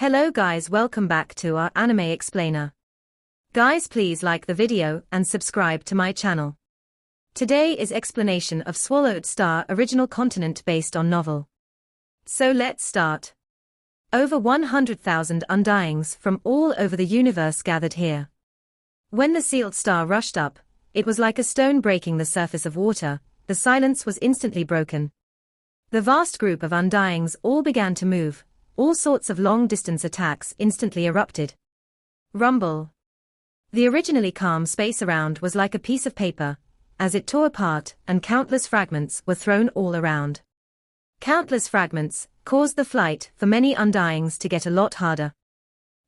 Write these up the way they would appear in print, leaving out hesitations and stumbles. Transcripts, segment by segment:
Hello guys, welcome back to our anime explainer. Guys, please like the video and subscribe to my channel. Today is explanation of Swallowed Star original continent based on novel. So let's start. Over 100,000 undyings from all over the universe gathered here. When the sealed star rushed up, it was like a stone breaking the surface of water. The silence was instantly broken. The vast group of undyings all began to move. All sorts of long-distance attacks instantly erupted. Rumble. The originally calm space around was like a piece of paper, as it tore apart and countless fragments were thrown all around. Countless fragments caused the flight for many undyings to get a lot harder.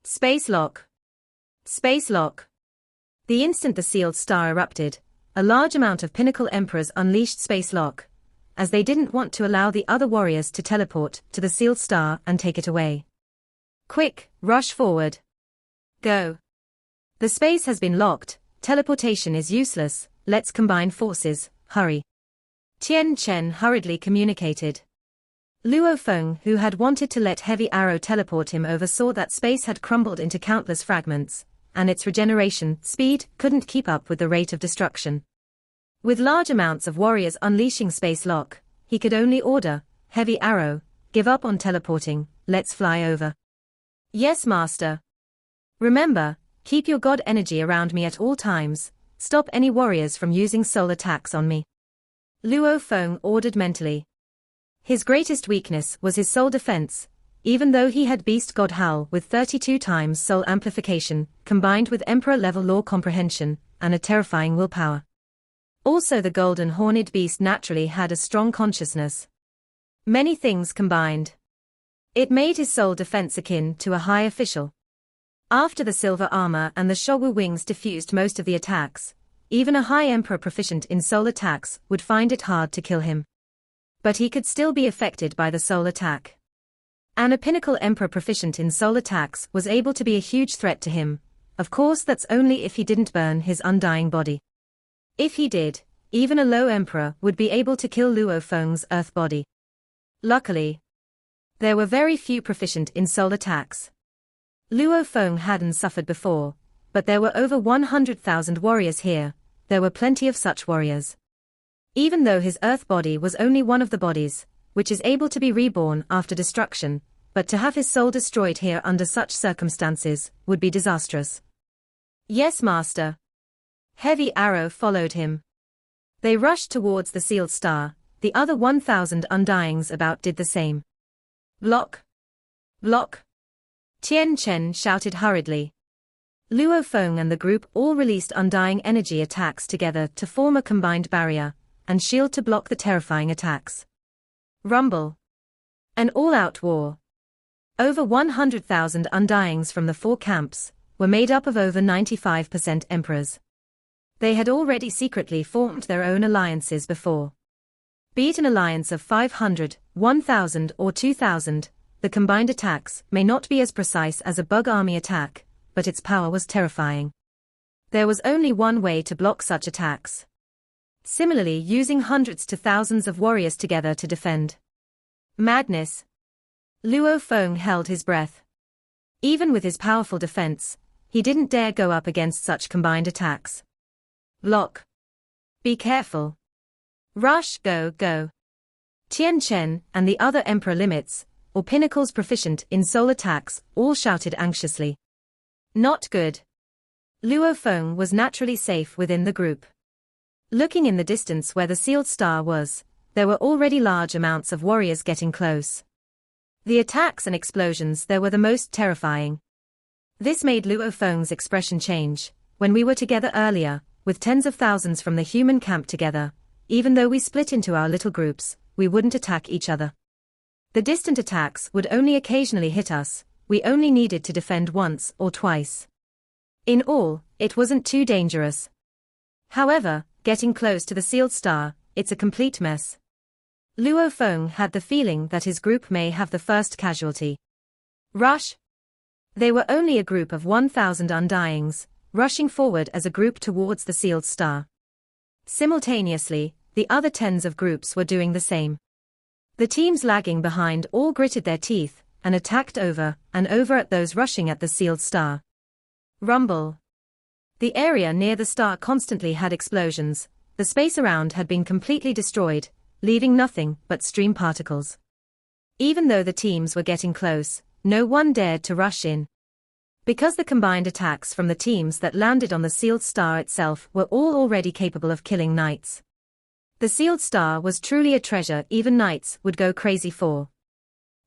Space lock. Space lock. The instant the sealed star erupted, a large amount of Pinnacle Emperors unleashed space lock, as they didn't want to allow the other warriors to teleport to the sealed star and take it away. Quick, rush forward. Go. The space has been locked, teleportation is useless, let's combine forces, hurry. Chen hurriedly communicated. Luo Feng, who had wanted to let Heavy Arrow teleport him over, saw that space had crumbled into countless fragments, and its regeneration speed couldn't keep up with the rate of destruction. With large amounts of warriors unleashing space lock, he could only order, Heavy Arrow, give up on teleporting, let's fly over. Yes, master. Remember, keep your god energy around me at all times, stop any warriors from using soul attacks on me. Luo Feng ordered mentally. His greatest weakness was his soul defense, even though he had Beast God Howl with 32 times soul amplification, combined with Emperor-level law comprehension, and a terrifying willpower. Also, the golden horned beast naturally had a strong consciousness. Many things combined. It made his soul defense akin to a high official. After the silver armor and the Shogu wings diffused most of the attacks, even a high emperor proficient in soul attacks would find it hard to kill him. But he could still be affected by the soul attack. And a pinnacle emperor proficient in soul attacks was able to be a huge threat to him. Of course, that's only if he didn't burn his undying body. If he did, even a low emperor would be able to kill Luo Feng's earth body. Luckily, there were very few proficient in soul attacks. Luo Feng hadn't suffered before, but there were over 100,000 warriors here. There were plenty of such warriors. Even though his earth body was only one of the bodies, which is able to be reborn after destruction, but to have his soul destroyed here under such circumstances would be disastrous. Yes, master. Heavy Arrow followed him. They rushed towards the sealed star, the other 1,000 undyings about did the same. Block! Block! Chen shouted hurriedly. Luo Feng and the group all released undying energy attacks together to form a combined barrier and shield to block the terrifying attacks. Rumble. An all-out war. Over 100,000 undyings from the four camps were made up of over 95% emperors. They had already secretly formed their own alliances before. Be it an alliance of 500, 1,000 or 2,000, the combined attacks may not be as precise as a bug army attack, but its power was terrifying. There was only one way to block such attacks. Similarly, using hundreds to thousands of warriors together to defend. Madness. Luo Feng held his breath. Even with his powerful defense, he didn't dare go up against such combined attacks. Block. Be careful. Rush, go. Chen and the other emperor limits, or pinnacles proficient in soul attacks, all shouted anxiously. Not good. Luo Feng was naturally safe within the group. Looking in the distance where the sealed star was, there were already large amounts of warriors getting close. The attacks and explosions there were the most terrifying. This made Luo Feng's expression change. When we were together earlier, with tens of thousands from the human camp together, even though we split into our little groups, we wouldn't attack each other. The distant attacks would only occasionally hit us, we only needed to defend once or twice. In all, it wasn't too dangerous. However, getting close to the sealed star, it's a complete mess. Luo Feng had the feeling that his group may have the first casualty. Rush! They were only a group of 1,000 undyings, rushing forward as a group towards the sealed star. Simultaneously, the other tens of groups were doing the same. The teams lagging behind all gritted their teeth and attacked over and over at those rushing at the sealed star. Rumble. The area near the star constantly had explosions. The space around had been completely destroyed, leaving nothing but stream particles. Even though the teams were getting close, no one dared to rush in. Because the combined attacks from the teams that landed on the sealed star itself were all already capable of killing knights. The sealed star was truly a treasure even knights would go crazy for.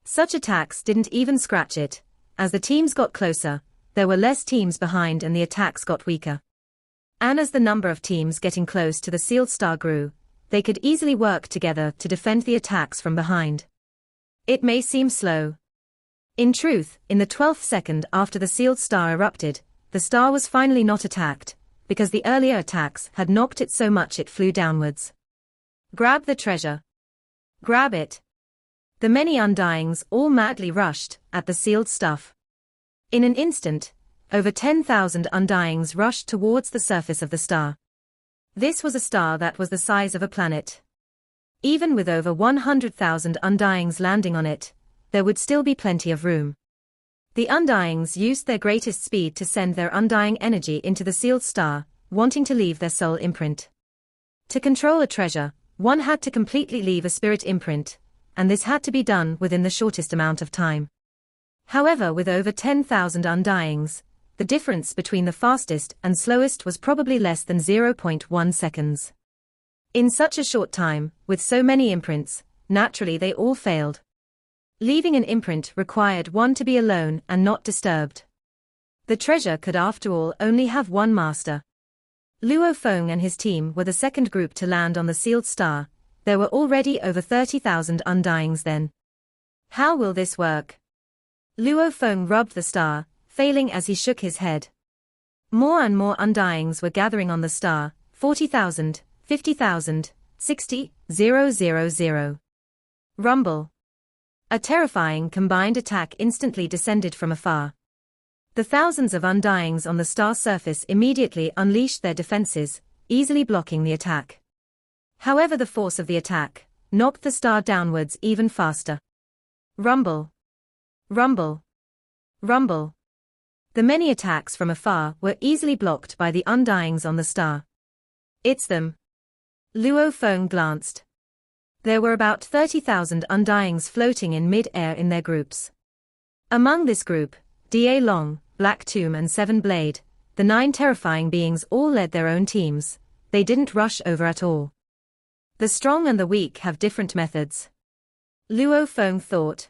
Such attacks didn't even scratch it. As the teams got closer, there were less teams behind and the attacks got weaker. And as the number of teams getting close to the sealed star grew, they could easily work together to defend the attacks from behind. It may seem slow. In truth, in the 12th second after the sealed star erupted, the star was finally not attacked, because the earlier attacks had knocked it so much it flew downwards. Grab the treasure. Grab it. The many Undyings all madly rushed at the sealed stuff. In an instant, over 10,000 Undyings rushed towards the surface of the star. This was a star that was the size of a planet. Even with over 100,000 Undyings landing on it, there would still be plenty of room. The Undyings used their greatest speed to send their undying energy into the sealed star, wanting to leave their soul imprint. To control a treasure, one had to completely leave a spirit imprint, and this had to be done within the shortest amount of time. However, with over 10,000 Undyings, the difference between the fastest and slowest was probably less than 0.1 seconds. In such a short time, with so many imprints, naturally they all failed. Leaving an imprint required one to be alone and not disturbed. The treasure could after all only have one master. Luo Feng and his team were the second group to land on the sealed star. There were already over 30,000 Undyings then. How will this work? Luo Feng rubbed the star, failing as he shook his head. More and more Undyings were gathering on the star, 40,000, 50,000, 60,000. Rumble. A terrifying combined attack instantly descended from afar. The thousands of Undyings on the star surface immediately unleashed their defenses, easily blocking the attack. However, the force of the attack knocked the star downwards even faster. Rumble. Rumble. Rumble. The many attacks from afar were easily blocked by the Undyings on the star. It's them. Luo Feng glanced. There were about 30,000 Undyings floating in mid-air in their groups. Among this group, Da Long, Black Tomb and Seven Blade, the 9 terrifying beings all led their own teams. They didn't rush over at all. The strong and the weak have different methods. Luo Feng thought.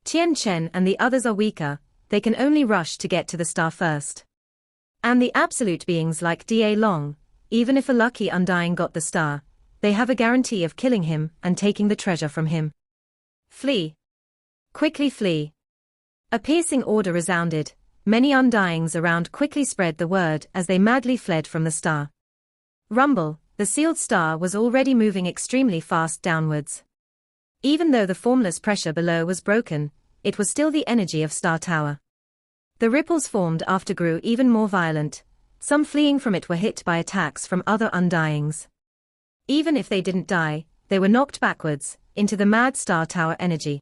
Tian, Chen and the others are weaker, they can only rush to get to the star first. And the absolute beings like Da Long, even if a lucky Undying got the star, they have a guarantee of killing him and taking the treasure from him. Flee. Quickly flee. A piercing order resounded. Many Undyings around quickly spread the word as they madly fled from the star. Rumble, the sealed star was already moving extremely fast downwards. Even though the formless pressure below was broken, it was still the energy of Star Tower. The ripples formed after grew even more violent. Some fleeing from it were hit by attacks from other Undyings. Even if they didn't die, they were knocked backwards into the mad Star Tower energy.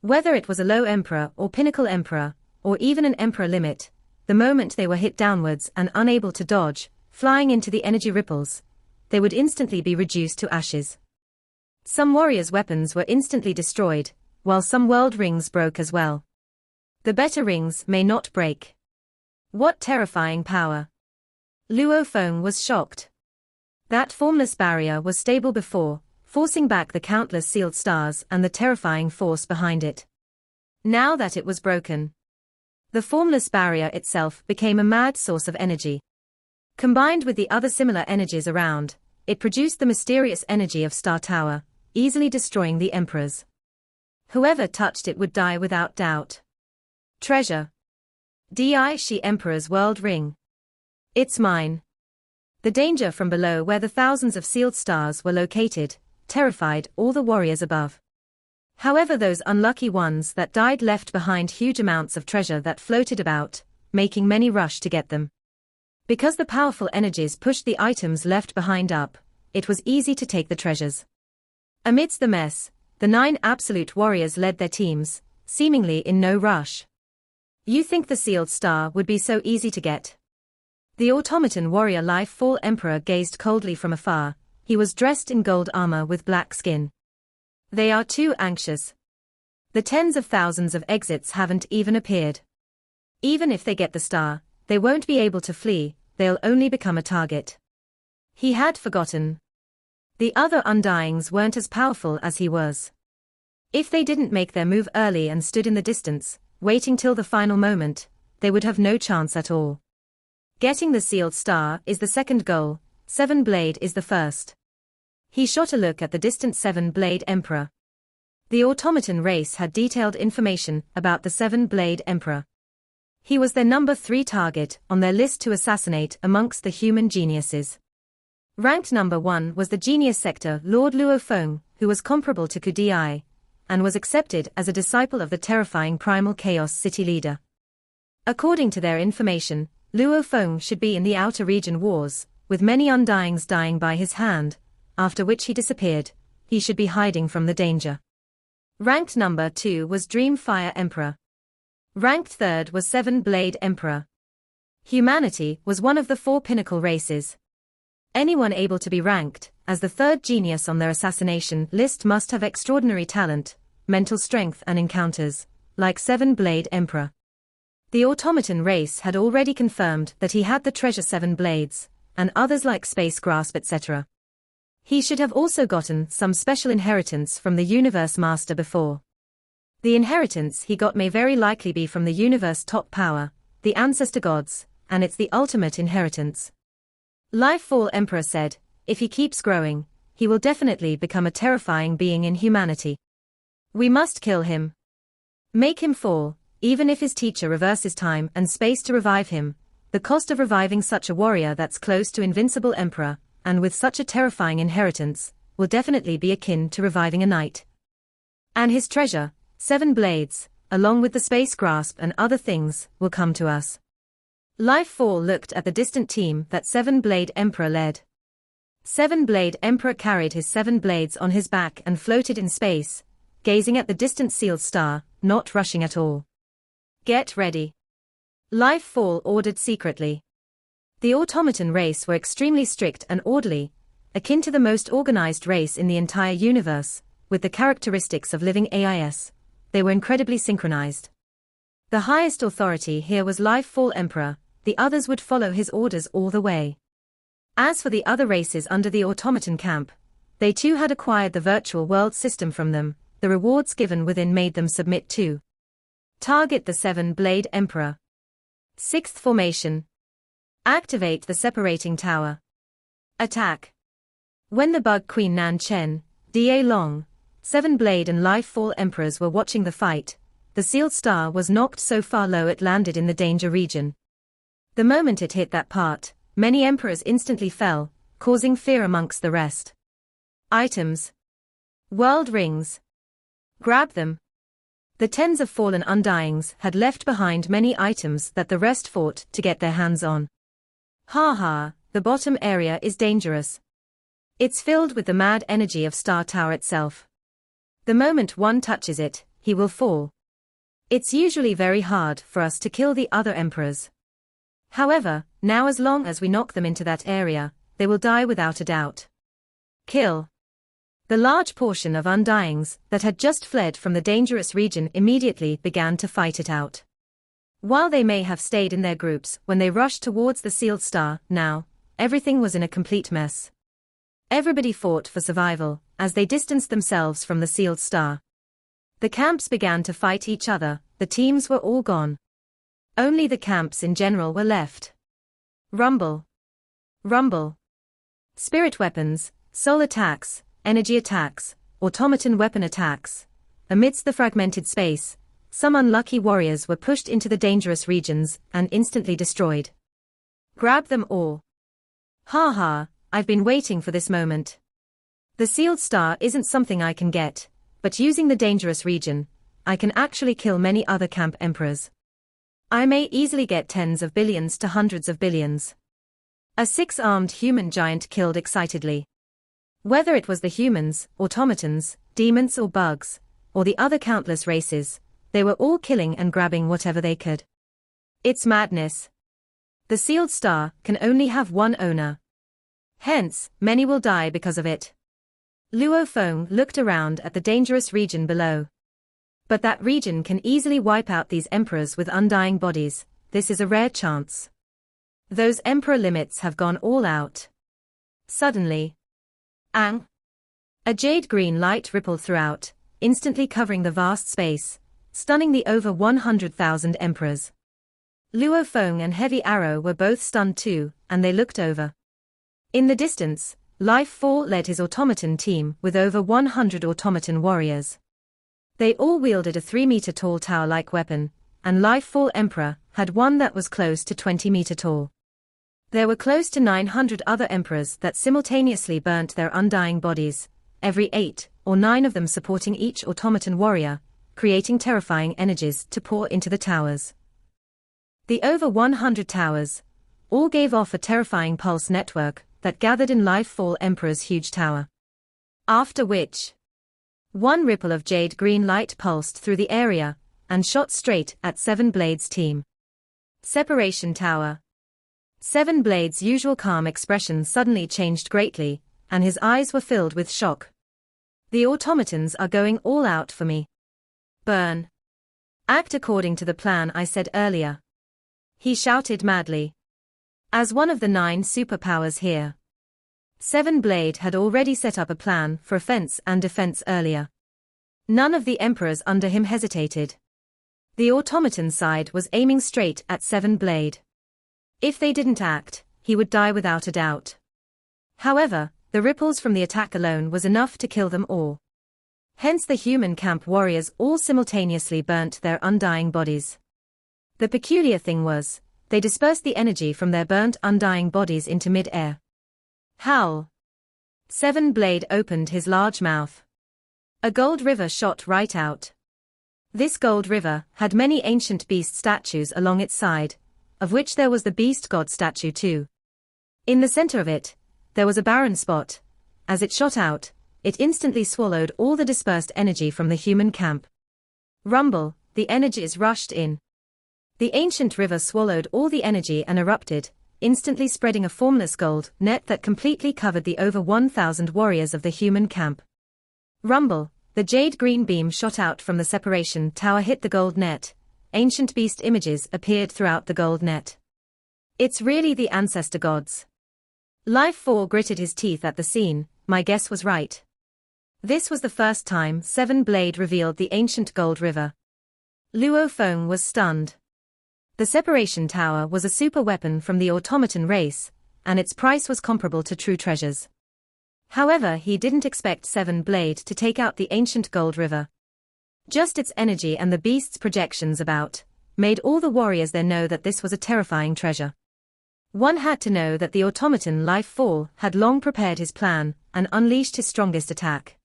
Whether it was a low emperor or pinnacle emperor, or even an emperor limit, the moment they were hit downwards and unable to dodge, flying into the energy ripples, they would instantly be reduced to ashes. Some warriors' weapons were instantly destroyed, while some world rings broke as well. The better rings may not break. What terrifying power! Luo Feng was shocked. That formless barrier was stable before, forcing back the countless sealed stars and the terrifying force behind it. Now that it was broken, the formless barrier itself became a mad source of energy. Combined with the other similar energies around, it produced the mysterious energy of Star Tower, easily destroying the emperors. Whoever touched it would die without doubt. Treasure. Di Shi Emperor's World Ring. It's mine. The danger from below where the thousands of sealed stars were located, terrified all the warriors above. However, those unlucky ones that died left behind huge amounts of treasure that floated about, making many rush to get them. Because the powerful energies pushed the items left behind up, it was easy to take the treasures. Amidst the mess, the 9 absolute warriors led their teams, seemingly in no rush. You think the sealed star would be so easy to get? The automaton warrior Life Fall Emperor gazed coldly from afar. He was dressed in gold armor with black skin. They are too anxious. The tens of thousands of exits haven't even appeared. Even if they get the star, they won't be able to flee, they'll only become a target. He had forgotten. The other Undyings weren't as powerful as he was. If they didn't make their move early and stood in the distance, waiting till the final moment, they would have no chance at all. Getting the sealed star is the second goal, Seven Blade is the first. He shot a look at the distant Seven Blade Emperor. The automaton race had detailed information about the Seven Blade Emperor. He was their number 3 target on their list to assassinate amongst the human geniuses. Ranked number 1 was the genius sector Lord Luo Feng, who was comparable to Kudai, and was accepted as a disciple of the terrifying Primal Chaos City leader. According to their information, Luo Feng should be in the outer region wars, with many Undyings dying by his hand, after which he disappeared. He should be hiding from the danger. Ranked number 2 was Dreamfire Emperor. Ranked 3rd was Seven Blade Emperor. Humanity was one of the 4 pinnacle races. Anyone able to be ranked as the 3rd genius on their assassination list must have extraordinary talent, mental strength and encounters, like Seven Blade Emperor. The automaton race had already confirmed that he had the treasure 7 blades, and others like Space Grasp etc. He should have also gotten some special inheritance from the Universe Master before. The inheritance he got may very likely be from the universe top power, the ancestor gods, and it's the ultimate inheritance. Life Fall Emperor said, if he keeps growing, he will definitely become a terrifying being in humanity. We must kill him. Make him fall, even if his teacher reverses time and space to revive him. The cost of reviving such a warrior that's close to invincible emperor, and with such a terrifying inheritance, will definitely be akin to reviving a knight. And his treasure, 7 blades, along with the space grasp and other things, will come to us. Life Fall looked at the distant team that 7 Blade Emperor led. 7 Blade Emperor carried his 7 blades on his back and floated in space, gazing at the distant sealed star, not rushing at all. Get ready. Life Fall ordered secretly. The automaton race were extremely strict and orderly, akin to the most organized race in the entire universe, with the characteristics of living AIS. They were incredibly synchronized. The highest authority here was Life Fall Emperor, the others would follow his orders all the way. As for the other races under the automaton camp, they too had acquired the virtual world system from them. The rewards given within made them submit to. Target the 7 Blade Emperor. 6th formation. Activate the separating tower. Attack. When the Bug Queen Nan Chen, Da Long, 7 Blade and Life Fall Emperors were watching the fight, the sealed star was knocked so far low it landed in the danger region. The moment it hit that part, many emperors instantly fell, causing fear amongst the rest. Items. World rings. Grab them. The tens of fallen Undyings had left behind many items that the rest fought to get their hands on. Ha, the bottom area is dangerous. It's filled with the mad energy of Star Tower itself. The moment one touches it, he will fall. It's usually very hard for us to kill the other emperors. However, now as long as we knock them into that area, they will die without a doubt. Kill. The large portion of Undyings that had just fled from the dangerous region immediately began to fight it out. While they may have stayed in their groups when they rushed towards the sealed star, now, everything was in a complete mess. Everybody fought for survival, as they distanced themselves from the sealed star. The camps began to fight each other, the teams were all gone. Only the camps in general were left. Rumble. Rumble. Spirit weapons, soul attacks, energy attacks, automaton weapon attacks. Amidst the fragmented space, some unlucky warriors were pushed into the dangerous regions and instantly destroyed. Grab them all. Ha, I've been waiting for this moment. The sealed star isn't something I can get, but using the dangerous region, I can actually kill many other camp emperors. I may easily get tens of billions to hundreds of billions. A 6-armed human giant killed excitedly. Whether it was the humans, automatons, demons or bugs, or the other countless races, they were all killing and grabbing whatever they could. It's madness. The sealed star can only have one owner. Hence, many will die because of it. Luo Feng looked around at the dangerous region below. But that region can easily wipe out these emperors with undying bodies. This is a rare chance. Those emperor limits have gone all out. Suddenly, ang! A jade-green light rippled throughout, instantly covering the vast space, stunning the over 100,000 emperors. Luo Feng and Heavy Arrow were both stunned too, and they looked over. In the distance, Life 4 led his automaton team with over 100 automaton warriors. They all wielded a 3-meter-tall tower-like weapon, and Life 4 Emperor had one that was close to 20-meter tall. There were close to 900 other emperors that simultaneously burnt their undying bodies, every 8 or 9 of them supporting each automaton warrior, creating terrifying energies to pour into the towers. The over 100 towers all gave off a terrifying pulse network that gathered in Life 4 Emperor's huge tower. After which, one ripple of jade-green light pulsed through the area and shot straight at Seven Blades' team. Separation Tower. Seven Blades' usual calm expression suddenly changed greatly, and his eyes were filled with shock. The automatons are going all out for me. Burn. Act according to the plan I said earlier. He shouted madly. As one of the 9 superpowers here, Seven Blade had already set up a plan for offense and defense earlier. None of the emperors under him hesitated. The automaton side was aiming straight at Seven Blade. If they didn't act, he would die without a doubt. However, the ripples from the attack alone was enough to kill them all. Hence the human camp warriors all simultaneously burnt their undying bodies. The peculiar thing was, they dispersed the energy from their burnt undying bodies into mid-air. Howl! Seven Blade opened his large mouth. A gold river shot right out. This gold river had many ancient beast statues along its side, of which there was the beast god statue too. In the center of it, there was a barren spot. As it shot out, it instantly swallowed all the dispersed energy from the human camp. Rumble, the energies rushed in. The ancient river swallowed all the energy and erupted, instantly spreading a formless gold net that completely covered the over 1,000 warriors of the human camp. Rumble, the jade-green beam shot out from the separation tower hit the gold net. Ancient beast images appeared throughout the gold net. It's really the ancestor gods. Life 4 gritted his teeth at the scene. My guess was right. This was the first time Seven Blade revealed the ancient gold river. Luo Feng was stunned. The separation tower was a super weapon from the automaton race, and its price was comparable to true treasures. However, he didn't expect Seven Blade to take out the ancient gold river. Just its energy and the beast's projections about made all the warriors there know that this was a terrifying treasure. One had to know that the automaton Life 4 had long prepared his plan and unleashed his strongest attack.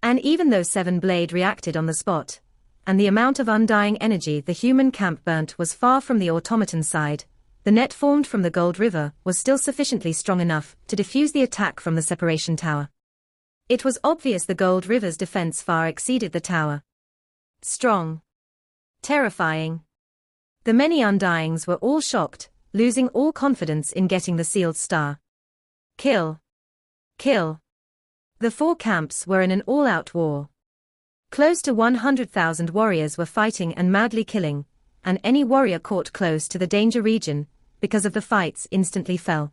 And even though Seven Blade reacted on the spot, and the amount of undying energy the human camp burnt was far from the automaton side, the net formed from the gold river was still sufficiently strong enough to defuse the attack from the separation tower. It was obvious the gold river's defense far exceeded the tower. Strong. Terrifying. The many undyings were all shocked, losing all confidence in getting the sealed star. Kill. Kill. The 4 camps were in an all-out war. Close to 100,000 warriors were fighting and madly killing, and any warrior caught close to the danger region, because of the fights, instantly fell.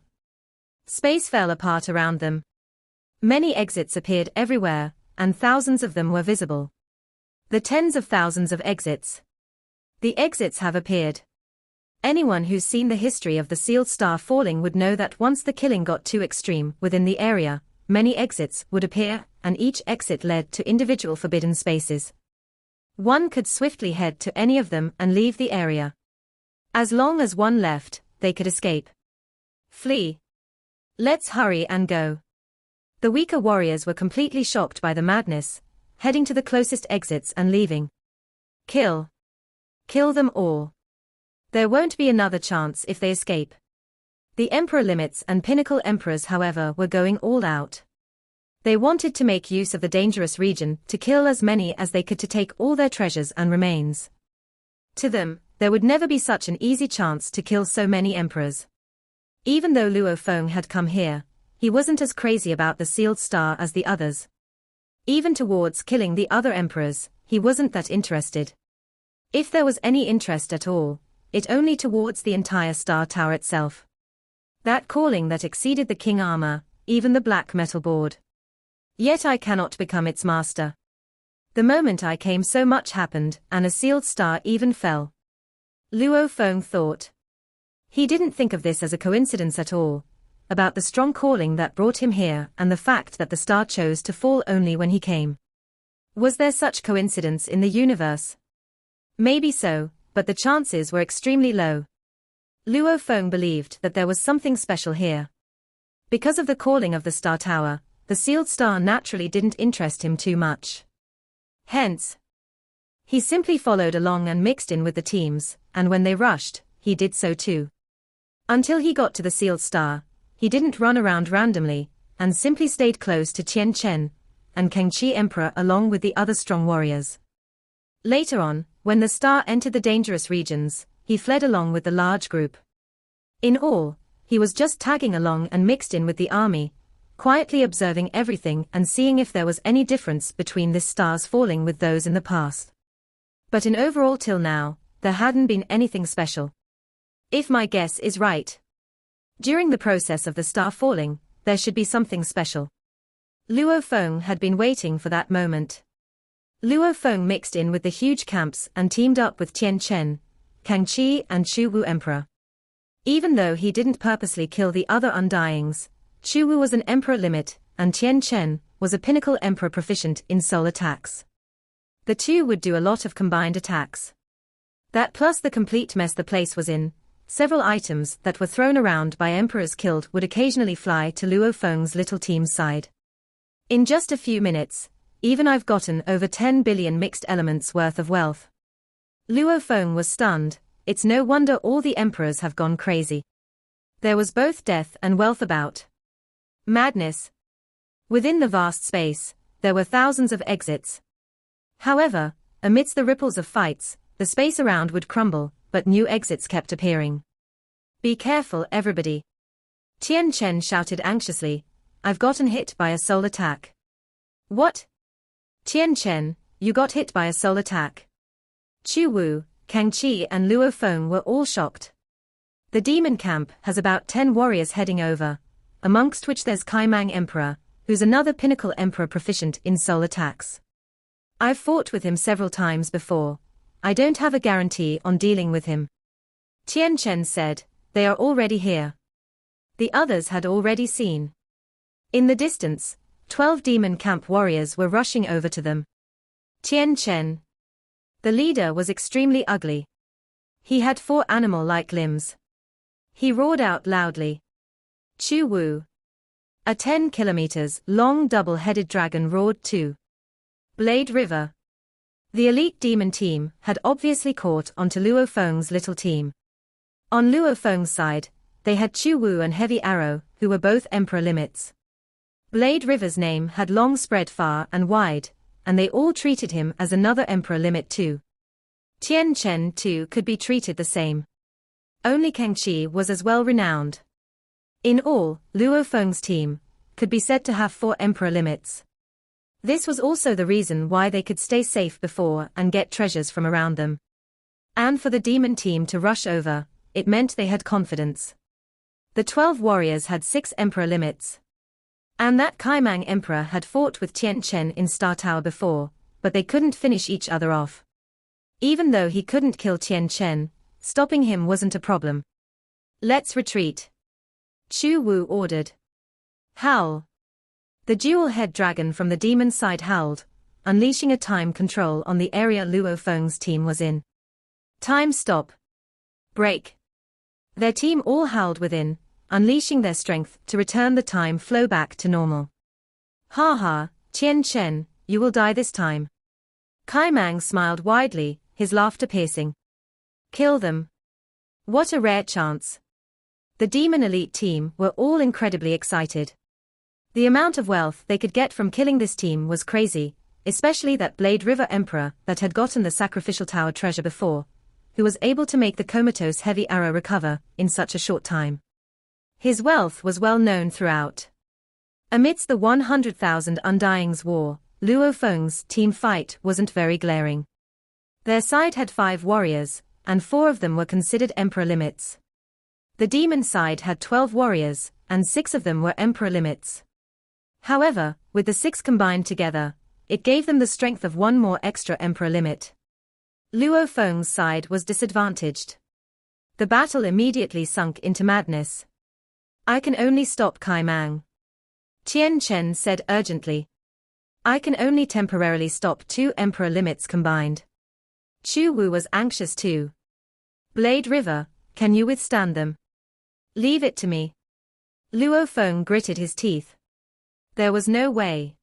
Space fell apart around them. Many exits appeared everywhere, and thousands of them were visible. The tens of thousands of exits. The exits have appeared. Anyone who's seen the history of the sealed star falling would know that once the killing got too extreme within the area, many exits would appear, and each exit led to individual forbidden spaces. One could swiftly head to any of them and leave the area. As long as one left, they could escape. Flee. Let's hurry and go. The weaker warriors were completely shocked by the madness, heading to the closest exits and leaving. Kill. Kill them all. There won't be another chance if they escape. The Emperor limits and Pinnacle Emperors, however, were going all out. They wanted to make use of the dangerous region to kill as many as they could to take all their treasures and remains. To them, there would never be such an easy chance to kill so many emperors. Even though Luo Feng had come here, he wasn't as crazy about the sealed star as the others. Even towards killing the other emperors, he wasn't that interested. If there was any interest at all, it only towards the entire star tower itself. That calling that exceeded the king armor, even the black metal board. Yet I cannot become its master. The moment I came so much happened, and a sealed star even fell. Luo Feng thought. He didn't think of this as a coincidence at all, about the strong calling that brought him here and the fact that the star chose to fall only when he came. Was there such coincidence in the universe? Maybe so, but the chances were extremely low. Luo Feng believed that there was something special here. Because of the calling of the star tower, the sealed star naturally didn't interest him too much. Hence, he simply followed along and mixed in with the teams, and when they rushed, he did so too. Until he got to the sealed star, he didn't run around randomly, and simply stayed close to Chen and Kangxi Emperor along with the other strong warriors. Later on, when the star entered the dangerous regions, he fled along with the large group. In all, he was just tagging along and mixed in with the army, quietly observing everything and seeing if there was any difference between this star's falling with those in the past. But in overall till now, there hadn't been anything special. If my guess is right, during the process of the star falling, there should be something special. Luo Feng had been waiting for that moment. Luo Feng mixed in with the huge camps and teamed up with Chen, Kangxi and Chu Wu Emperor. Even though he didn't purposely kill the other Undyings, Chu Wu was an emperor limit, and Chen was a pinnacle emperor proficient in soul attacks. The two would do a lot of combined attacks. That plus the complete mess the place was in, several items that were thrown around by emperors killed would occasionally fly to Luo Feng's little team's side. In just a few minutes, even I've gotten over 10 billion mixed elements worth of wealth. Luo Feng was stunned. It's no wonder all the emperors have gone crazy. There was both death and wealth about. Madness. Within the vast space, there were thousands of exits. However, amidst the ripples of fights, the space around would crumble, but new exits kept appearing. Be careful, everybody. Chen shouted anxiously. I've gotten hit by a soul attack. What? Chen, you got hit by a soul attack. Chu Wu, Kangxi and Luo Feng were all shocked. The demon camp has about 10 warriors heading over, amongst which there's Kaimang Emperor, who's another pinnacle emperor proficient in soul attacks. I've fought with him several times before. I don't have a guarantee on dealing with him. Chen said, they are already here. The others had already seen. In the distance, 12 demon camp warriors were rushing over to them. Chen. The leader was extremely ugly. He had 4 animal-like limbs. He roared out loudly. Chu Wu. A 10 kilometers long double-headed dragon roared too. Blade River. The elite demon team had obviously caught onto Luo Feng's little team. On Luo Feng's side, they had Chu Wu and Heavy Arrow, who were both emperor limits. Blade River's name had long spread far and wide, and they all treated him as another emperor limit too. Chen too could be treated the same. Only Kangxi was as well renowned. In all, Luo Feng's team could be said to have 4 emperor limits. This was also the reason why they could stay safe before and get treasures from around them. And for the demon team to rush over, it meant they had confidence. The 12 warriors had 6 emperor limits. And that Kaimang Emperor had fought with Chen in Star Tower before, but they couldn't finish each other off. Even though he couldn't kill Chen, stopping him wasn't a problem. Let's retreat. Chu Wu ordered. Howl. The dual-head dragon from the demon side howled, unleashing a time control on the area Luo Feng's team was in. Time stop. Break. Their team all howled within, unleashing their strength to return the time flow back to normal. Ha ha, Chen, you will die this time. Kaimang smiled widely, his laughter piercing. Kill them. What a rare chance. The demon elite team were all incredibly excited. The amount of wealth they could get from killing this team was crazy, especially that Blade River Emperor that had gotten the sacrificial tower treasure before, who was able to make the comatose heavy arrow recover in such a short time. His wealth was well known throughout. Amidst the 100,000 Undyings war, Luo Feng's team fight wasn't very glaring. Their side had 5 warriors, and 4 of them were considered Emperor limits. The demon side had 12 warriors, and 6 of them were Emperor limits. However, with the 6 combined together, it gave them the strength of 1 more extra Emperor limit. Luo Feng's side was disadvantaged. The battle immediately sunk into madness. I can only stop Kai Mang. Chen said urgently. I can only temporarily stop 2 Emperor limits combined. Chu Wu was anxious too. Blade River, can you withstand them? Leave it to me. Luo Feng gritted his teeth. There was no way.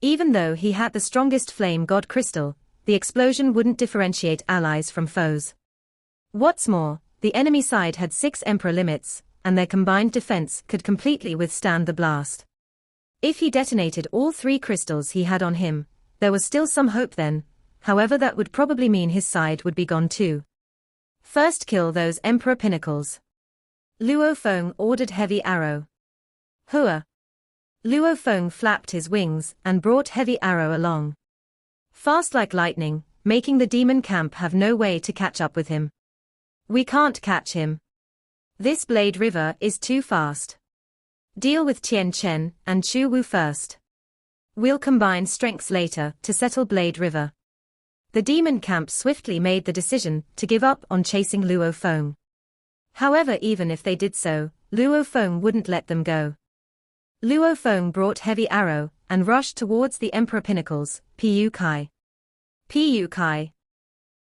Even though he had the strongest flame god crystal, the explosion wouldn't differentiate allies from foes. What's more, the enemy side had 6 Emperor limits, and their combined defense could completely withstand the blast. If he detonated all 3 crystals he had on him, there was still some hope then, however that would probably mean his side would be gone too. First kill those Emperor pinnacles. Luo Feng ordered Heavy Arrow. Hua. Luo Feng flapped his wings and brought Heavy Arrow along. Fast like lightning, making the demon camp have no way to catch up with him. We can't catch him. This Blade River is too fast. Deal with Chen and Chu Wu first. We'll combine strengths later to settle Blade River. The demon camp swiftly made the decision to give up on chasing Luo Feng. However, even if they did so, Luo Feng wouldn't let them go. Luo Feng brought Heavy Arrow and rushed towards the Emperor Pinnacles, Pu Kai. Pu Kai.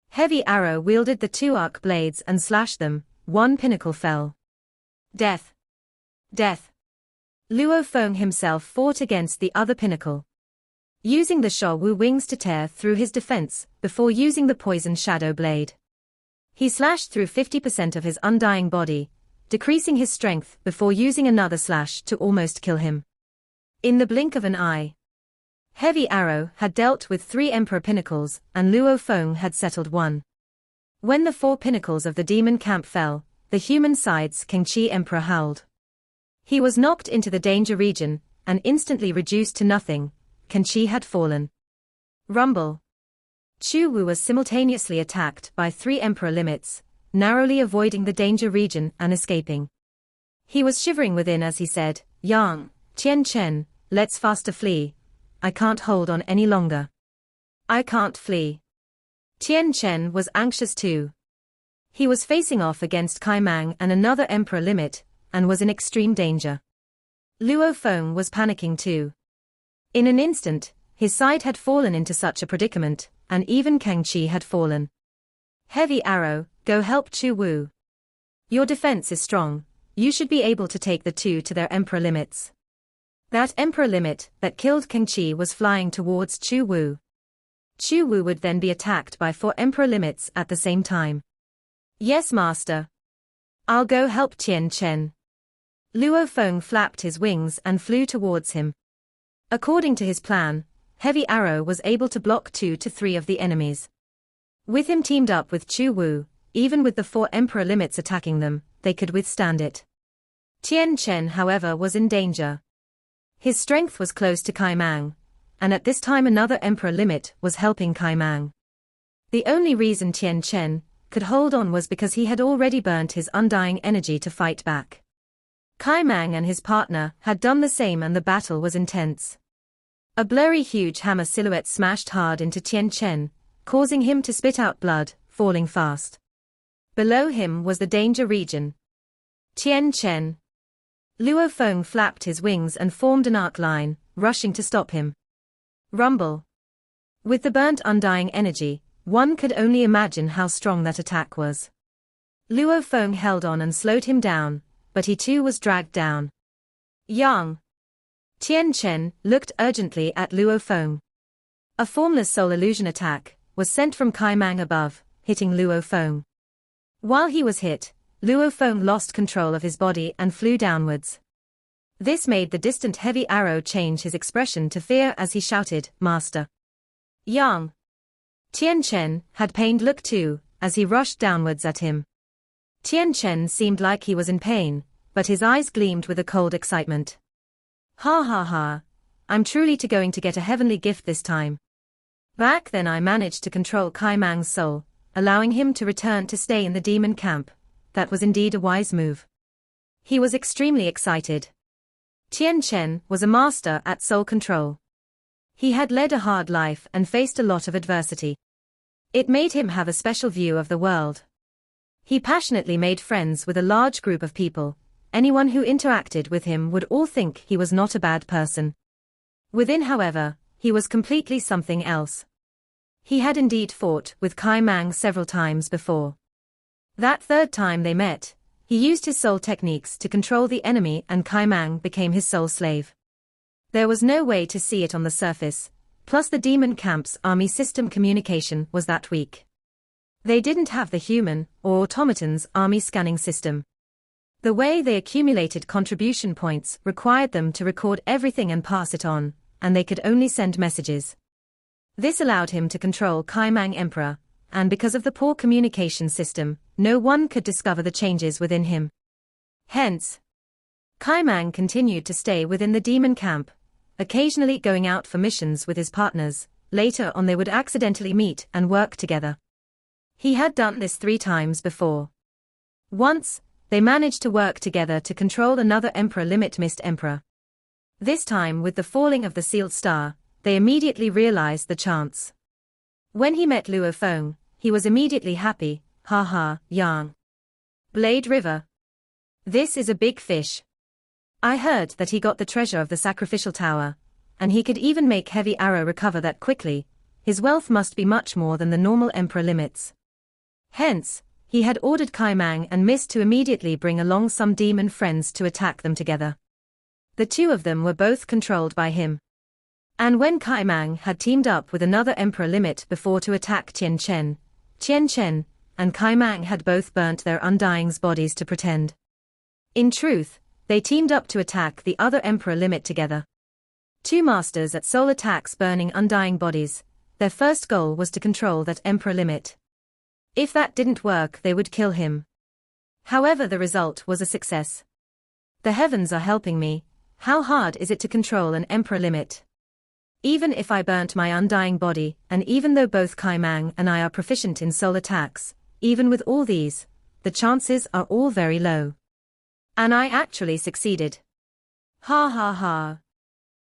Heavy Arrow wielded the 2 arc blades and slashed them. 1 pinnacle fell. Death. Death. Luo Feng himself fought against the other pinnacle, using the Sha Wu wings to tear through his defense before using the poison shadow blade. He slashed through 50% of his undying body, decreasing his strength before using another slash to almost kill him. In the blink of an eye, Heavy Arrow had dealt with 3 Emperor pinnacles and Luo Feng had settled 1. When the 4 pinnacles of the demon camp fell, the human side's King Chi Emperor howled. He was knocked into the danger region and instantly reduced to nothing. King Chi had fallen. Rumble. Chu Wu was simultaneously attacked by 3 Emperor limits, narrowly avoiding the danger region and escaping. He was shivering within as he said, Yang, Chen, let's faster flee. I can't hold on any longer. I can't flee. Chen was anxious too. He was facing off against Kai Mang and another Emperor limit, and was in extreme danger. Luo Feng was panicking too. In an instant, his side had fallen into such a predicament, and even King Chi had fallen. Heavy Arrow, go help Chu Wu. Your defense is strong, you should be able to take the 2 to their Emperor limits. That Emperor limit that killed King Chi was flying towards Chu Wu. Chu Wu would then be attacked by 4 Emperor limits at the same time. Yes, Master. I'll go help Chen. Luo Feng flapped his wings and flew towards him. According to his plan, Heavy Arrow was able to block 2 to 3 of the enemies. With him teamed up with Chu Wu, even with the 4 Emperor limits attacking them, they could withstand it. Chen, however, was in danger. His strength was close to Kai Mang, and at this time another Emperor limit was helping Kai Mang. The only reason Chen could hold on was because he had already burnt his undying energy to fight back. Kai Mang and his partner had done the same and the battle was intense. A blurry huge hammer silhouette smashed hard into Chen, causing him to spit out blood, falling fast. Below him was the danger region. Chen. Luo Feng flapped his wings and formed an arc line, rushing to stop him. Rumble. With the burnt undying energy, one could only imagine how strong that attack was. Luo Feng held on and slowed him down, but he too was dragged down. Yang. Chen looked urgently at Luo Feng. A formless soul illusion attack was sent from Kai Mang above, hitting Luo Feng. While he was hit, Luo Feng lost control of his body and flew downwards. This made the distant heavy arrow change his expression to fear as he shouted, "Master!" Yang! Chen had pained look too, as he rushed downwards at him. Chen seemed like he was in pain, but his eyes gleamed with a cold excitement. "Ha ha ha, I'm truly going to get a heavenly gift this time." Back then I managed to control Kai Mang's soul, allowing him to return to stay in the demon camp. That was indeed a wise move. He was extremely excited. Chen was a master at soul control. He had led a hard life and faced a lot of adversity. It made him have a special view of the world. He passionately made friends with a large group of people. Anyone who interacted with him would all think he was not a bad person. Within, however, he was completely something else. He had indeed fought with Kai Mang several times before. That third time they met, he used his soul techniques to control the enemy and Kai Mang became his soul slave. There was no way to see it on the surface, plus the demon camp's army system communication was that weak. They didn't have the human or automaton's army scanning system. The way they accumulated contribution points required them to record everything and pass it on, and they could only send messages. This allowed him to control Kai Mang Emperor, and because of the poor communication system, no one could discover the changes within him. Hence, Kai Mang continued to stay within the demon camp, occasionally going out for missions with his partners. Later on they would accidentally meet and work together. He had done this 3 times before. Once, they managed to work together to control another emperor, Limit Mist Emperor. This time with the falling of the sealed star, they immediately realized the chance. When he met Luo Feng, he was immediately happy. "Ha ha, Yang. Blade River. This is a big fish. I heard that he got the treasure of the sacrificial tower, and he could even make heavy arrow recover that quickly. His wealth must be much more than the normal emperor limits." Hence, he had ordered Kai Mang and Mist to immediately bring along some demon friends to attack them together. The 2 of them were both controlled by him. And when Kai Mang had teamed up with another emperor limit before to attack Chen and Kai Mang had both burnt their undying's bodies to pretend. In truth, they teamed up to attack the other emperor limit together. 2 masters at soul attacks burning undying bodies. Their first goal was to control that emperor limit. If that didn't work, they would kill him. However, the result was a success. The heavens are helping me. How hard is it to control an emperor limit? Even if I burnt my undying body, and even though both Kai Mang and I are proficient in soul attacks, even with all these, the chances are all very low. And I actually succeeded. Ha ha ha.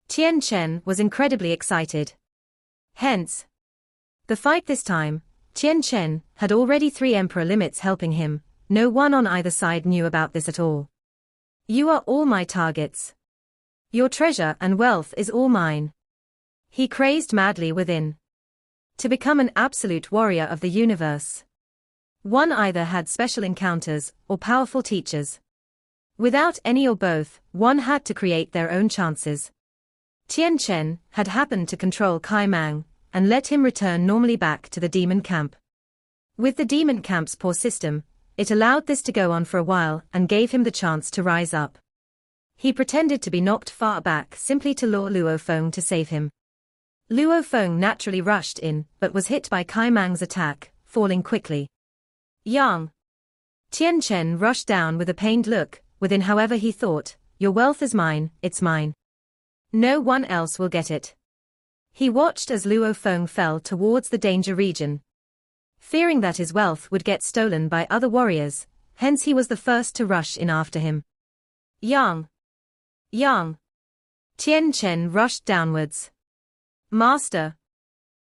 Chen was incredibly excited. Hence, the fight this time, Chen had already 3 emperor limits helping him. No one on either side knew about this at all. "You are all my targets. Your treasure and wealth is all mine." He crazed madly within. To become an absolute warrior of the universe, one either had special encounters or powerful teachers. Without any or both, one had to create their own chances. Chen had happened to control Kai Mang and let him return normally back to the demon camp. With the demon camp's poor system, it allowed this to go on for a while and gave him the chance to rise up. He pretended to be knocked far back simply to lure Luo Feng to save him. Luo Feng naturally rushed in but was hit by Kai Mang's attack, falling quickly. Yang! Chen rushed down with a pained look. Within, however, he thought, "Your wealth is mine, it's mine. No one else will get it." He watched as Luo Feng fell towards the danger region. Fearing that his wealth would get stolen by other warriors, hence he was the first to rush in after him. Yang! Yang! Chen rushed downwards. "Master!"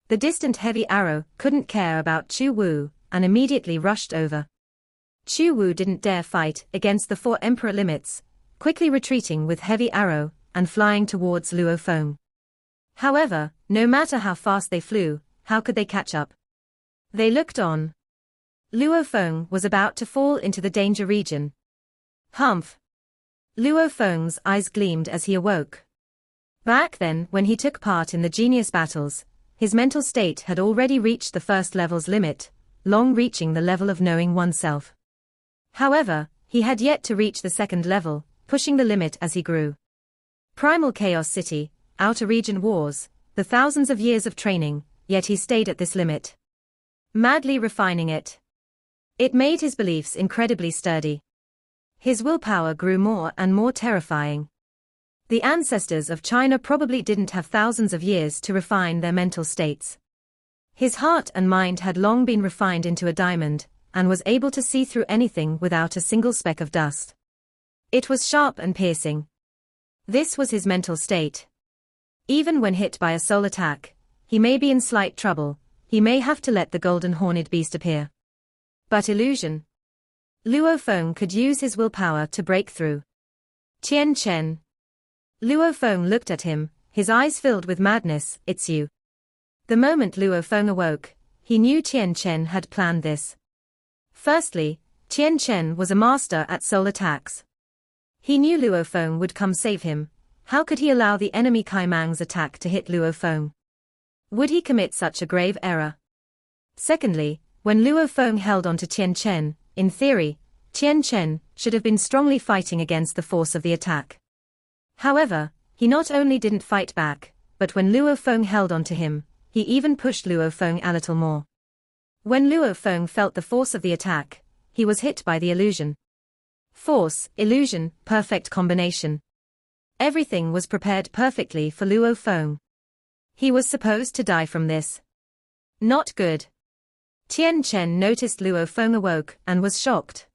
The distant heavy arrow couldn't care about Chu Wu and immediately rushed over. Chu Wu didn't dare fight against the 4 emperor limits, quickly retreating with heavy arrow and flying towards Luo Feng. However, no matter how fast they flew, how could they catch up? They looked on. Luo Feng was about to fall into the danger region. Humph! Luo Feng's eyes gleamed as he awoke. Back then, when he took part in the genius battles, his mental state had already reached the first level's limit, long reaching the level of knowing oneself. However, he had yet to reach the second level, pushing the limit as he grew. Primal Chaos City, Outer Region Wars, the thousands of years of training, yet he stayed at this limit. Madly refining it. It made his beliefs incredibly sturdy. His willpower grew more and more terrifying. The ancestors of China probably didn't have thousands of years to refine their mental states. His heart and mind had long been refined into a diamond, and was able to see through anything without a single speck of dust. It was sharp and piercing. This was his mental state. Even when hit by a soul attack, he may be in slight trouble, he may have to let the golden horned beast appear. But illusion. Luo Feng could use his willpower to break through. Chen. Luo Feng looked at him, his eyes filled with madness. It's you. The moment Luo Feng awoke, he knew Chen had planned this. Firstly, Chen was a master at soul attacks. He knew Luo Feng would come save him. How could he allow the enemy Kaimang's attack to hit Luo Feng? Would he commit such a grave error? Secondly, when Luo Feng held on to Chen, in theory, Chen should have been strongly fighting against the force of the attack. However, he not only didn't fight back, but when Luo Feng held on to him, he even pushed Luo Feng a little more. When Luo Feng felt the force of the attack, he was hit by the illusion. Force, illusion, perfect combination. Everything was prepared perfectly for Luo Feng. He was supposed to die from this. Not good. Chen noticed Luo Feng awoke and was shocked.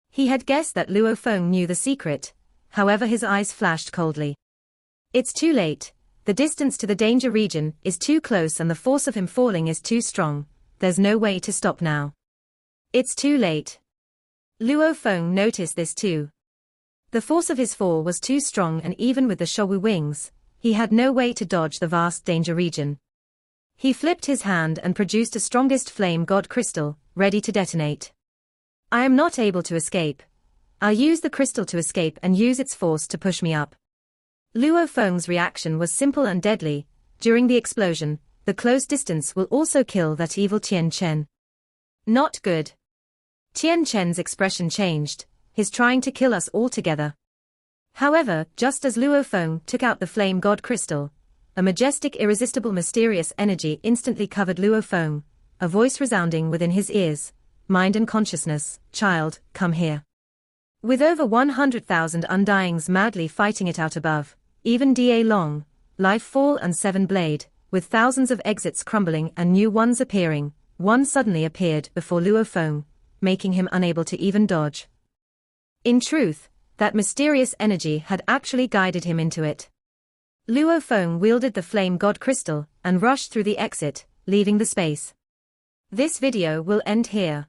He had guessed that Luo Feng knew the secret, however his eyes flashed coldly. It's too late, the distance to the danger region is too close and the force of him falling is too strong, there's no way to stop now. It's too late. Luo Feng noticed this too. The force of his fall was too strong and even with the Shouwu wings, he had no way to dodge the vast danger region. He flipped his hand and produced a strongest flame god crystal, ready to detonate. I am not able to escape. I'll use the crystal to escape and use its force to push me up. Luo Feng's reaction was simple and deadly. During the explosion, the close distance will also kill that evil Chen. Not good. Chen's expression changed, he's trying to kill us all together. However, just as Luo Feng took out the flame god crystal, a majestic, irresistible, mysterious energy instantly covered Luo Feng, a voice resounding within his ears. Mind and consciousness, child, come here. With over 100,000 undyings madly fighting it out above, even Da Long, Life Fall and Seven Blade, with thousands of exits crumbling and new ones appearing, one suddenly appeared before Luo Feng, making him unable to even dodge. In truth, that mysterious energy had actually guided him into it. Luo Feng wielded the flame god crystal and rushed through the exit, leaving the space. This video will end here.